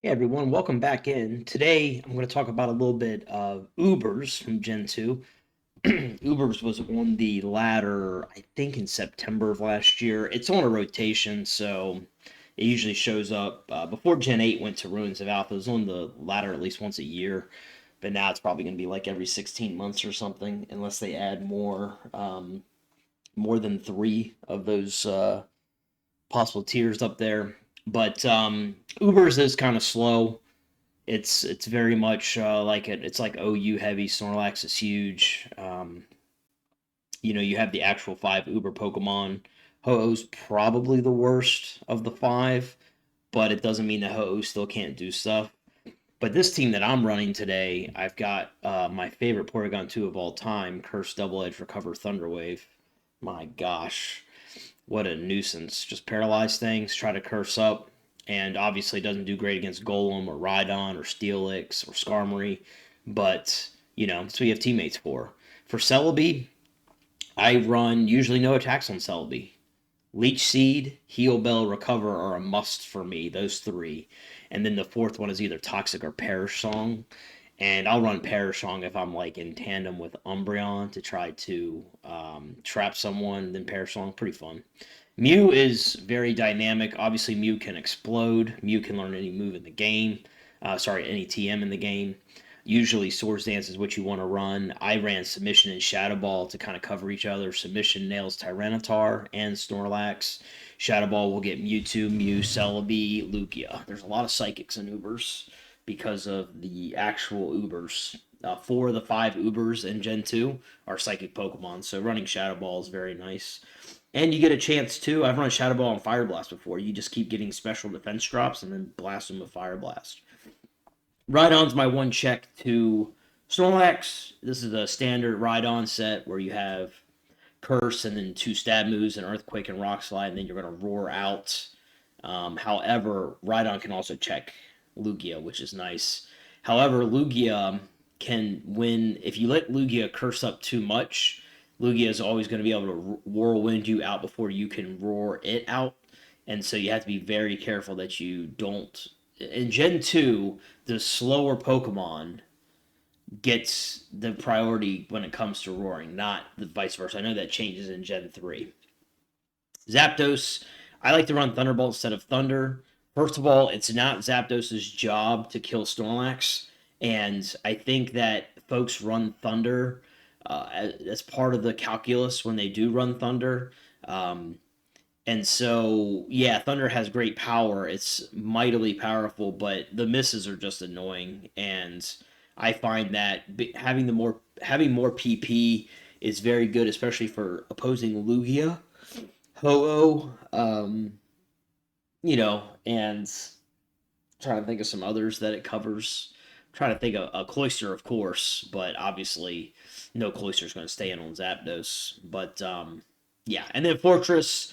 Hey everyone, welcome back in. Today I'm going to talk about a little bit of Ubers from Gen 2. Ubers was on the ladder, I think, in September of last year. It's on a rotation, so it usually shows up before Gen 8 went to Ruins of Alpha. It was on the ladder at least once a year, but now it's probably going to be like every 16 months or something, unless they add more than three of those possible tiers up there. But Ubers is kind of slow. It's very much it's like OU heavy. Snorlax is huge. You have the actual five Uber Pokemon. Ho-Oh's probably the worst of the five, but it doesn't mean that Ho-Oh still can't do stuff. But this team that I'm running today, I've got my favorite Porygon 2 of all time, Curse Double Edge Recover Thunderwave. My gosh, what a nuisance. Just paralyze things, try to curse up, and obviously doesn't do great against Golem or Rhydon or Steelix or Skarmory, but, that's what you have teammates for. For Celebi, I run usually no attacks on Celebi. Leech Seed, Heal Bell, Recover are a must for me, those three. And then the fourth one is either Toxic or Perish Song. And I'll run Perish Song if I'm like in tandem with Umbreon to try to trap someone. Then Perish Song, pretty fun. Mew is very dynamic. Obviously, Mew can explode. Mew can learn any move in the game. Any TM in the game. Usually, Swords Dance is what you want to run. I ran Submission and Shadow Ball to kind of cover each other. Submission nails Tyranitar and Snorlax. Shadow Ball will get Mewtwo, Mew, Celebi, Lugia. There's a lot of Psychics in Ubers because of the actual Ubers. Four of the five Ubers in Gen 2 are Psychic Pokemon, so running Shadow Ball is very nice. And you get a chance too. I've run Shadow Ball and Fire Blast before. You just keep getting special defense drops and then blast them with Fire Blast. Rhydon's my one check to Snorlax. This is a standard Rhydon set where you have Curse and then two stab moves and Earthquake and Rock Slide, and then you're going to roar out. However, Rhydon can also check Lugia, which is nice. However, Lugia can win if you let Lugia curse up too much. Lugia is always going to be able to whirlwind you out before you can roar it out, and so you have to be very careful that you don't. In Gen 2, the slower Pokemon gets the priority when it comes to roaring, not the vice versa. I know that changes in Gen 3. Zapdos, I like to run Thunderbolt instead of Thunder. First of all, it's not Zapdos' job to kill Snorlax, and I think that folks run Thunder as part of the calculus when they do run Thunder. And so, yeah, Thunder has great power. It's mightily powerful, but the misses are just annoying. And I find that having more PP is very good, especially for opposing Lugia, Ho-Oh, and trying to think of some others that it covers. I'm trying to think of a Cloyster, of course, but obviously no Cloyster is going to stay in on Zapdos. But yeah, and then Fortress.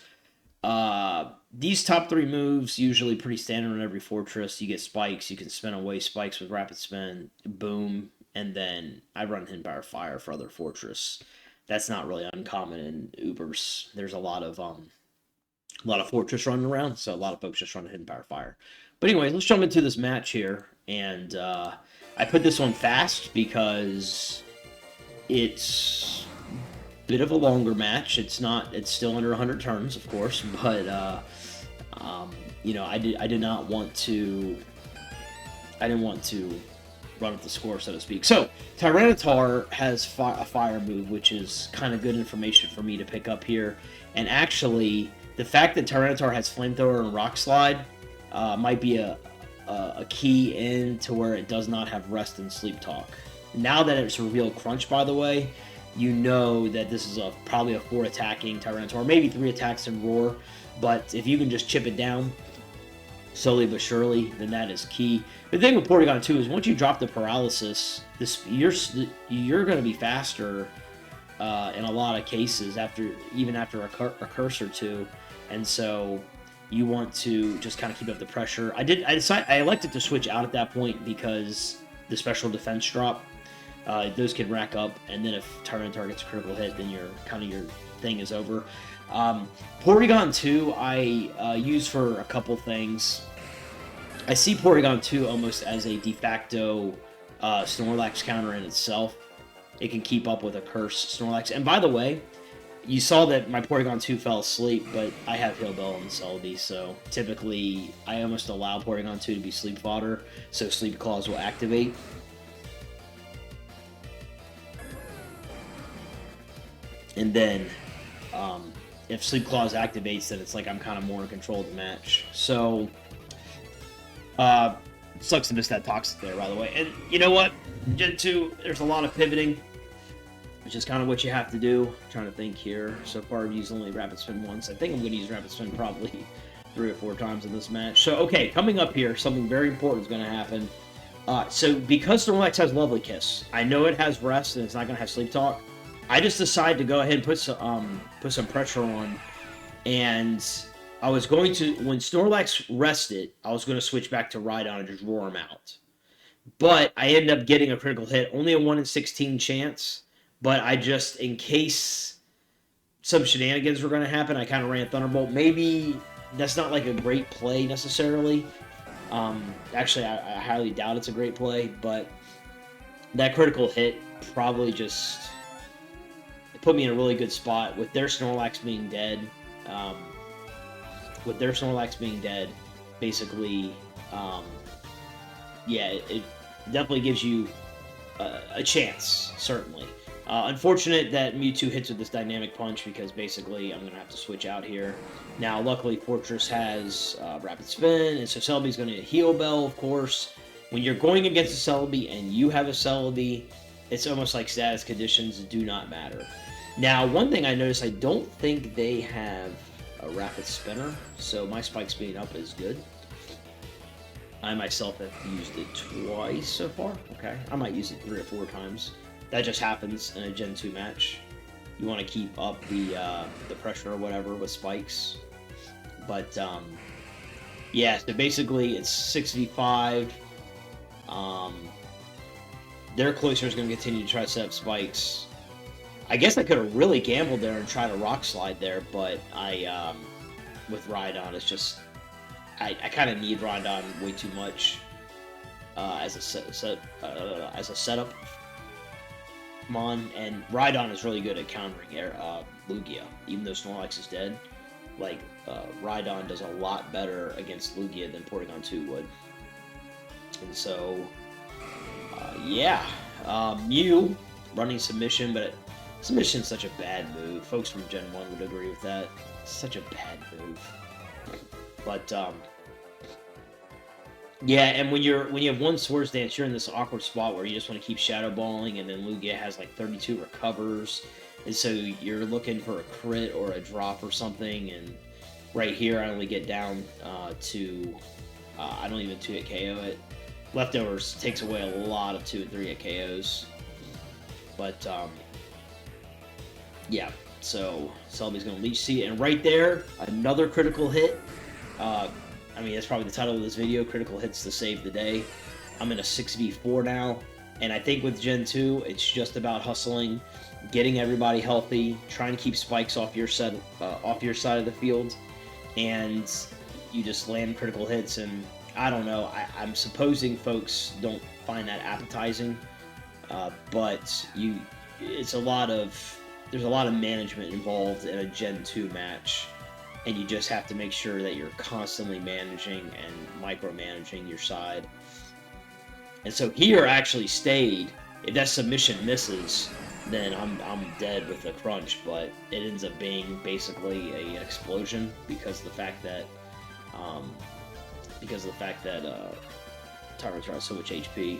These top three moves usually pretty standard on every Fortress. You get spikes, you can spin away spikes with rapid spin, boom, and then I run Hidden Power Fire for other Fortress. That's not really uncommon in Ubers. There's a lot of Fortress running around, so a lot of folks just run Hidden Power Fire. But anyway, let's jump into this match here, and I put this one fast because it's bit of a longer match. It's not. It's still under 100 turns, of course, but I did not want to. I didn't want to run up the score, so to speak. So Tyranitar has a fire move, which is kind of good information for me to pick up here. And actually, the fact that Tyranitar has Flamethrower and Rock Slide might be a key in to where it does not have Rest and Sleep Talk. Now that it's revealed Crunch, by the way, you know that this is probably a 4 attacking Tyranitar, maybe 3 attacks and Roar, but if you can just chip it down slowly but surely, then that is key. The thing with Porygon 2 is once you drop the paralysis, you're going to be faster in a lot of cases even after a curse or two, and so you want to just kind of keep up the pressure. I elected to switch out at that point because the special defense drop. Those can rack up, and then if Tyranitar gets a critical hit, then your thing is over. Porygon 2 I use for a couple things. I see Porygon 2 almost as a de facto Snorlax counter in itself. It can keep up with a Curse Snorlax. And by the way, you saw that my Porygon 2 fell asleep, but I have Heal Bell and Celebi, so typically I almost allow Porygon 2 to be sleep fodder, so Sleep Claws will activate. And then, if Sleep Claws activates, then it's like I'm kind of more in control of the match. So, sucks to miss that Toxic there, by the way. And you know what? Gen 2, there's a lot of pivoting, which is kind of what you have to do. I'm trying to think here. So far, I've used only Rapid Spin once. I think I'm going to use Rapid Spin probably 3 or 4 times in this match. So, okay, coming up here, something very important is going to happen. So, because Snorlax has Lovely Kiss, I know it has Rest and it's not going to have Sleep Talk. I just decided to go ahead and put some pressure on, and I was going to, when Snorlax rested, I was going to switch back to Rhydon and just roar him out. But I ended up getting a critical hit, only a 1 in 16 chance, but I just, in case some shenanigans were going to happen, I kind of ran Thunderbolt. Maybe that's not like a great play necessarily. Actually, I highly doubt it's a great play, but that critical hit probably just put me in a really good spot with their Snorlax being dead. Basically, yeah, it definitely gives you a chance, certainly. Unfortunate that Mewtwo hits with this Dynamic Punch because basically I'm going to have to switch out here. Now, luckily, Fortress has Rapid Spin, and so Celebi's going to Heal Bell, of course. When you're going against a Celebi and you have a Celebi, it's almost like status conditions do not matter. Now, one thing I noticed, I don't think they have a Rapid Spinner, so my Spike Speed up is good. I myself have used it twice so far. Okay, I might use it 3 or 4 times. That just happens in a Gen 2 match. You want to keep up the pressure or whatever with spikes. But, yeah, so basically it's 6v5. Their Cloyster is going to continue to try to set up spikes. I guess I could have really gambled there and tried a Rock Slide there, but with Rhydon, it's just, I kind of need Rhydon way too much as a setup mon, and Rhydon is really good at countering Lugia, even though Snorlax is dead. Like, Rhydon does a lot better against Lugia than Porygon 2 would. And so, yeah, Mew running Submission, but Submission's such a bad move. Folks from Gen 1 would agree with that. It's such a bad move. But, yeah, and when you have one Swords Dance, you're in this awkward spot where you just want to keep Shadow Balling, and then Lugia has like 32 recovers, and so you're looking for a crit or a drop or something, and right here I only get down to, I don't even 2-hit KO it. Leftovers takes away a lot of 2 and 3-hit KOs. But, yeah, so Celebi's going to Leech Seed, and right there, another critical hit. I mean, that's probably the title of this video, Critical Hits to Save the Day. I'm in a 6v4 now, and I think with Gen 2, it's just about hustling, getting everybody healthy, trying to keep spikes off your side of the field, and you just land critical hits, and I don't know, I'm supposing folks don't find that appetizing, but there's a lot of management involved in a Gen 2 match, and you just have to make sure that you're constantly managing and micromanaging your side. And so here actually stayed. If that submission misses, then I'm dead with a crunch, but it ends up being basically an explosion because of the fact that Tyrant's got so much HP.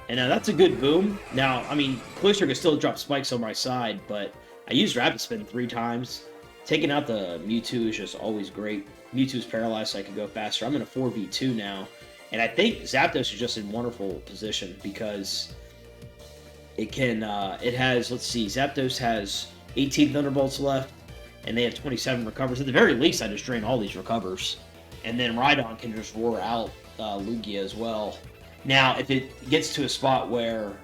And now that's a good boom. Now, I mean, Cloyster can still drop spikes on my side, but I used Rapid Spin 3 times. Taking out the Mewtwo is just always great. Mewtwo's paralyzed, so I can go faster. I'm in a 4v2 now, and I think Zapdos is just in wonderful position because it can, it has, let's see, Zapdos has 18 Thunderbolts left, and they have 27 recovers. At the very least, I just drain all these recovers. And then Rhydon can just roar out Lugia as well. Now, if it gets to a spot where,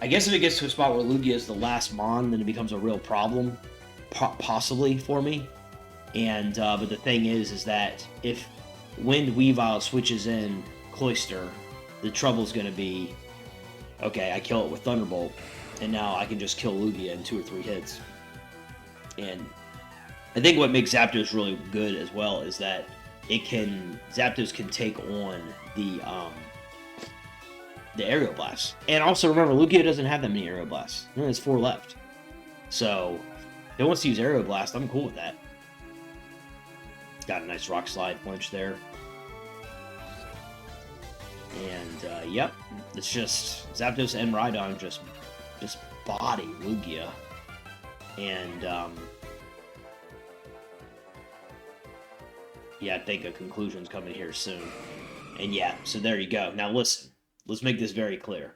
I guess if it gets to a spot where Lugia is the last Mon, then it becomes a real problem, possibly, for me. And but the thing is that if Wind Weavile switches in Cloyster, the trouble's going to be, okay, I kill it with Thunderbolt, and now I can just kill Lugia in 2 or 3 hits. And I think what makes Zapdos really good as well is that Zapdos can take on the Aerial Blast. And also remember, Lugia doesn't have that many Aerial Blasts. He only has 4 left. So if he wants to use Aerial Blast, I'm cool with that. Got a nice Rock Slide flinch there. And yep, it's just Zapdos and Rhydon just body Lugia. And yeah, I think a conclusion's coming here soon. And yeah, so there you go. Now listen, let's make this very clear.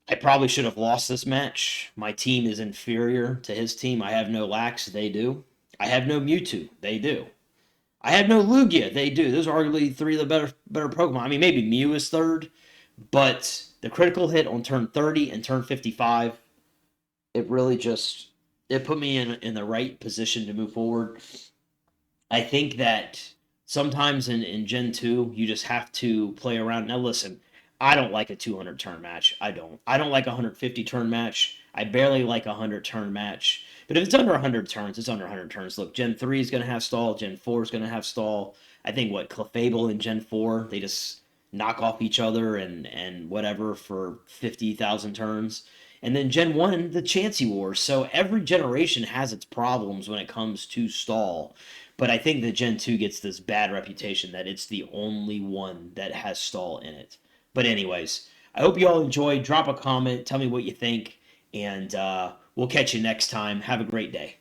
I probably should have lost this match. My team is inferior to his team. I have no Lax, they do. I have no Mewtwo, they do. I have no Lugia, they do. Those are arguably 3 of the better Pokemon. I mean, maybe Mew is third, but the critical hit on turn 30 and turn 55, it really just it put me in the right position to move forward. I think that sometimes in Gen 2, you just have to play around. Now, listen, I don't like a 200 turn match. I don't. I don't like a 150 turn match. I barely like a 100 turn match. But if it's under 100 turns, it's under 100 turns. Look, Gen 3 is going to have stall. Gen 4 is going to have stall. I think, Clefable and Gen 4, they just knock off each other and whatever for 50,000 turns. And then Gen 1, the Chansey Wars. So every generation has its problems when it comes to stall. But I think that Gen 2 gets this bad reputation that it's the only one that has stall in it. But anyways, I hope you all enjoyed. Drop a comment. Tell me what you think. And we'll catch you next time. Have a great day.